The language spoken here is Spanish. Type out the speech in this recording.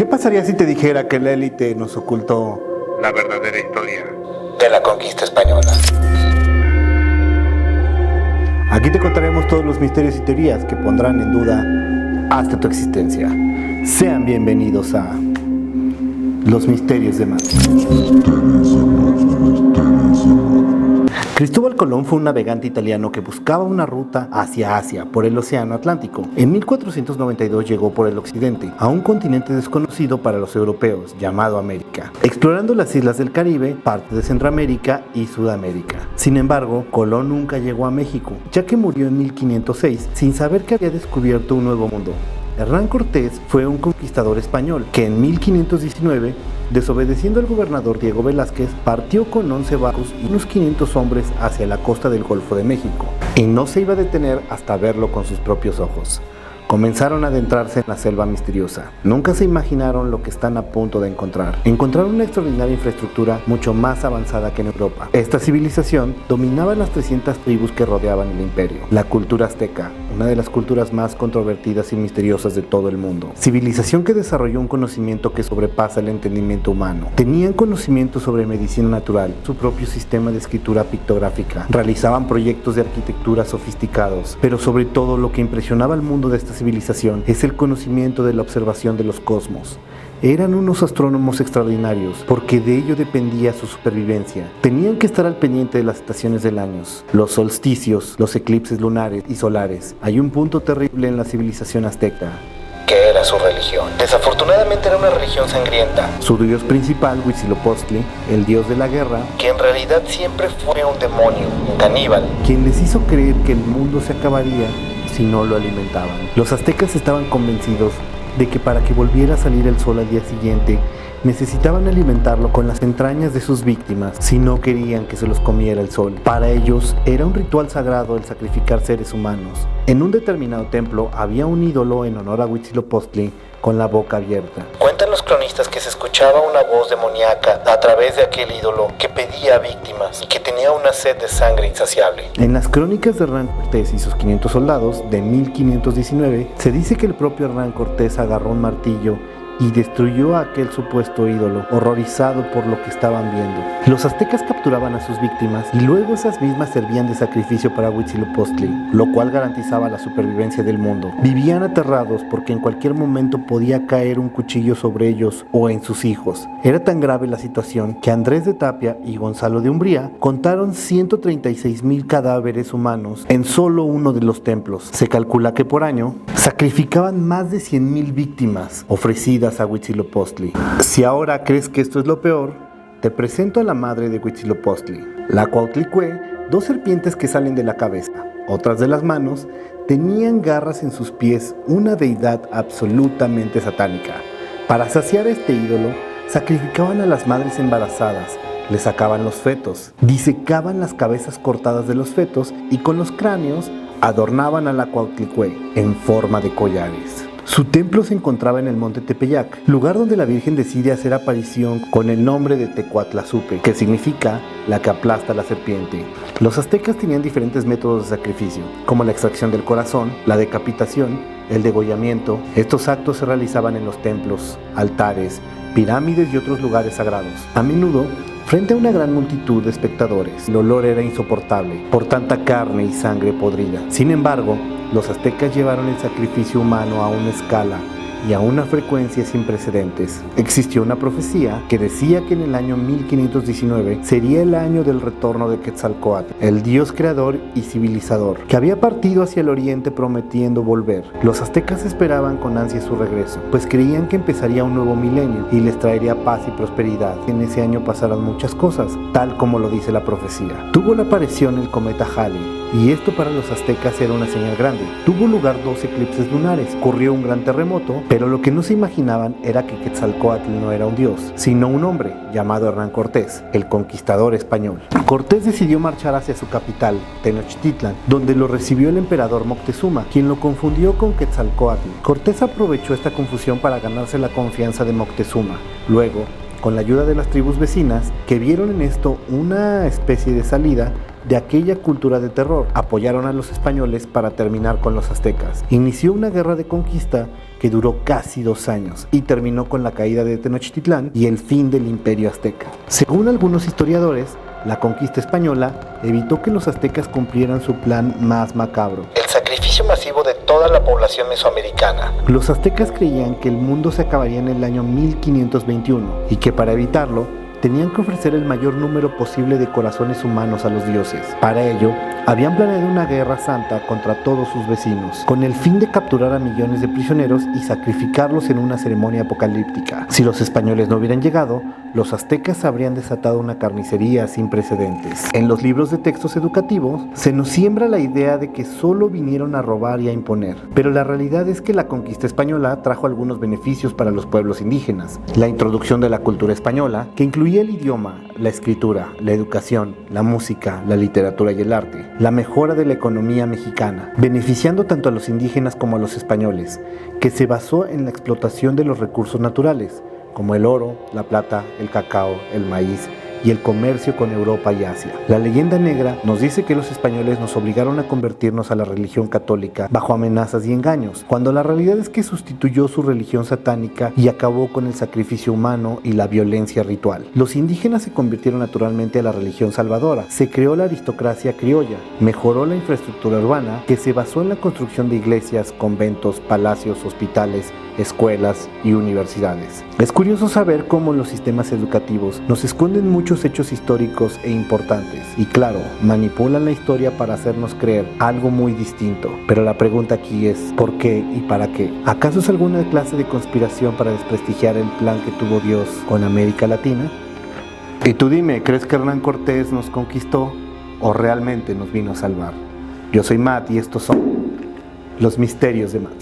¿Qué pasaría si te dijera que la élite nos ocultó la verdadera historia de la conquista española? Aquí te contaremos todos los misterios y teorías que pondrán en duda hasta tu existencia. Sean bienvenidos a Los Misterios de Mar. Cristóbal Colón fue un navegante italiano que buscaba una ruta hacia Asia por el Océano Atlántico. En 1492 llegó por el occidente, a un continente desconocido para los europeos, llamado América, explorando las islas del Caribe, parte de Centroamérica y Sudamérica. Sin embargo, Colón nunca llegó a México, ya que murió en 1506 sin saber que había descubierto un nuevo mundo. Hernán Cortés fue un conquistador español que en 1519, desobedeciendo al gobernador Diego Velázquez, partió con 11 barcos y unos 500 hombres hacia la costa del Golfo de México, y no se iba a detener hasta verlo con sus propios ojos. Comenzaron a adentrarse en la selva misteriosa. Nunca se imaginaron lo que están a punto de encontrar. Encontraron una extraordinaria infraestructura mucho más avanzada que en Europa. Esta civilización dominaba las 300 tribus que rodeaban el imperio. La cultura azteca, una de las culturas más controvertidas y misteriosas de todo el mundo. Civilización que desarrolló un conocimiento que sobrepasa el entendimiento humano. Tenían conocimiento sobre medicina natural, su propio sistema de escritura pictográfica. Realizaban proyectos de arquitectura sofisticados, pero sobre todo lo que impresionaba al mundo de esta civilización es el conocimiento de la observación de los cosmos. Eran unos astrónomos extraordinarios, porque de ello dependía su supervivencia. Tenían que estar al pendiente de las estaciones del año, los solsticios, los eclipses lunares y solares. Hay un punto terrible en la civilización azteca, que era su religión. Desafortunadamente era una religión sangrienta. Su dios principal, Huitzilopochtli, el dios de la guerra, que en realidad siempre fue un demonio, un caníbal, quien les hizo creer que el mundo se acabaría si no lo alimentaban. Los aztecas estaban convencidos de que para que volviera a salir el sol al día siguiente, necesitaban alimentarlo con las entrañas de sus víctimas si no querían que se los comiera el sol. Para ellos era un ritual sagrado el sacrificar seres humanos. En un determinado templo había un ídolo en honor a Huitzilopochtli con la boca abierta. Cuentan los cronistas que se escuchaba una voz demoníaca a través de aquel ídolo que pedía víctimas y que tenía una sed de sangre insaciable. En las crónicas de Hernán Cortés y sus 500 soldados de 1519 se dice que el propio Hernán Cortés agarró un martillo y destruyó a aquel supuesto ídolo, horrorizado por lo que estaban viendo. Los aztecas capturaban a sus víctimas y luego esas mismas servían de sacrificio para Huitzilopochtli, lo cual garantizaba la supervivencia del mundo. Vivían aterrados porque en cualquier momento podía caer un cuchillo sobre ellos o en sus hijos. Era tan grave la situación que Andrés de Tapia y Gonzalo de Umbría contaron 136,000 cadáveres humanos en solo uno de los templos. Se calcula que por año sacrificaban más de 100,000 víctimas ofrecidas a Huitzilopochtli. Si ahora crees que esto es lo peor, te presento a la madre de Huitzilopochtli, la Cuautlicue, 2 serpientes que salen de la cabeza, otras de las manos, tenían garras en sus pies, una deidad absolutamente satánica. Para saciar a este ídolo, sacrificaban a las madres embarazadas, le sacaban los fetos, disecaban las cabezas cortadas de los fetos y con los cráneos adornaban a la Cuautlicue en forma de collares. Su templo se encontraba en el monte Tepeyac, lugar donde la Virgen decide hacer aparición con el nombre de Tecuatlazupe, que significa la que aplasta a la serpiente. Los aztecas tenían diferentes métodos de sacrificio, como la extracción del corazón, la decapitación, el degollamiento. Estos actos se realizaban en los templos, altares, pirámides y otros lugares sagrados. A menudo, frente a una gran multitud de espectadores, el olor era insoportable por tanta carne y sangre podrida. Sin embargo, los aztecas llevaron el sacrificio humano a una escala y a una frecuencia sin precedentes. Existió una profecía que decía que en el año 1519 sería el año del retorno de Quetzalcóatl, el dios creador y civilizador, que había partido hacia el oriente prometiendo volver. Los aztecas esperaban con ansia su regreso, pues creían que empezaría un nuevo milenio y les traería paz y prosperidad. En ese año pasarán muchas cosas, tal como lo dice la profecía. Tuvo la aparición el cometa Halley, y esto para los aztecas era una señal grande. Tuvo lugar 2 eclipses lunares, ocurrió un gran terremoto, pero lo que no se imaginaban era que Quetzalcóatl no era un dios, sino un hombre llamado Hernán Cortés, el conquistador español. Cortés decidió marchar hacia su capital, Tenochtitlan, donde lo recibió el emperador Moctezuma, quien lo confundió con Quetzalcóatl. Cortés aprovechó esta confusión para ganarse la confianza de Moctezuma. Luego, con la ayuda de las tribus vecinas, que vieron en esto una especie de salida, de aquella cultura de terror. Apoyaron a los españoles para terminar con los aztecas. Inició una guerra de conquista que duró casi 2 años y terminó con la caída de Tenochtitlán y el fin del imperio azteca. Según algunos historiadores, la conquista española evitó que los aztecas cumplieran su plan más macabro: el sacrificio masivo de toda la población mesoamericana. Los aztecas creían que el mundo se acabaría en el año 1521 y que para evitarlo tenían que ofrecer el mayor número posible de corazones humanos a los dioses. Para ello, habían planeado una guerra santa contra todos sus vecinos, con el fin de capturar a millones de prisioneros y sacrificarlos en una ceremonia apocalíptica. Si los españoles no hubieran llegado, los aztecas habrían desatado una carnicería sin precedentes. En los libros de textos educativos se nos siembra la idea de que solo vinieron a robar y a imponer, pero la realidad es que la conquista española trajo algunos beneficios para los pueblos indígenas. La introducción de la cultura española, que incluía el idioma, la escritura, la educación, la música, la literatura y el arte. La mejora de la economía mexicana, beneficiando tanto a los indígenas como a los españoles, que se basó en la explotación de los recursos naturales, como el oro, la plata, el cacao, el maíz y el comercio con Europa y Asia. La leyenda negra nos dice que los españoles nos obligaron a convertirnos a la religión católica bajo amenazas y engaños, cuando la realidad es que sustituyó su religión satánica y acabó con el sacrificio humano y la violencia ritual. Los indígenas se convirtieron naturalmente a la religión salvadora, se creó la aristocracia criolla, mejoró la infraestructura urbana que se basó en la construcción de iglesias, conventos, palacios, hospitales, escuelas y universidades. Es curioso saber cómo los sistemas educativos nos esconden muchos hechos históricos e importantes y claro, manipulan la historia para hacernos creer algo muy distinto. Pero la pregunta aquí es ¿por qué y para qué? ¿Acaso es alguna clase de conspiración para desprestigiar el plan que tuvo Dios con América Latina? Y tú dime, ¿crees que Hernán Cortés nos conquistó o realmente nos vino a salvar? Yo soy Matt y estos son los misterios de Matt.